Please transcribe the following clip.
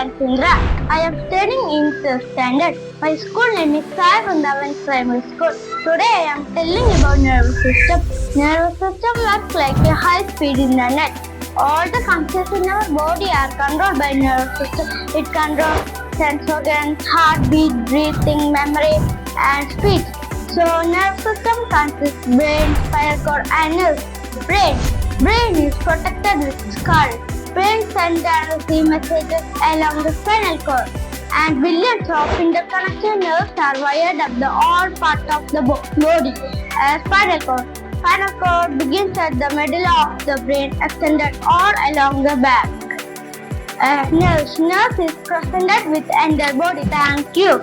Dyan Chandra. I am studying in 5th standard. My school name is Sai Vrindavan Primary School. Today I am telling about nervous system. Nervous system works like a high-speed internet. All the functions in our body are controlled by nervous system. It controls sense organs, heartbeat, breathing, memory, and speech. So nervous system consists brain, spinal cord, and nerves. Brain is protected with skull. Brain sends and receives messages along the spinal cord, and billions of interconnected nerves are wired up the all parts of the body. Spinal cord. Spinal cord begins at the middle of the brain, extended all along the back. Nerves is presented with entire body. Thank you.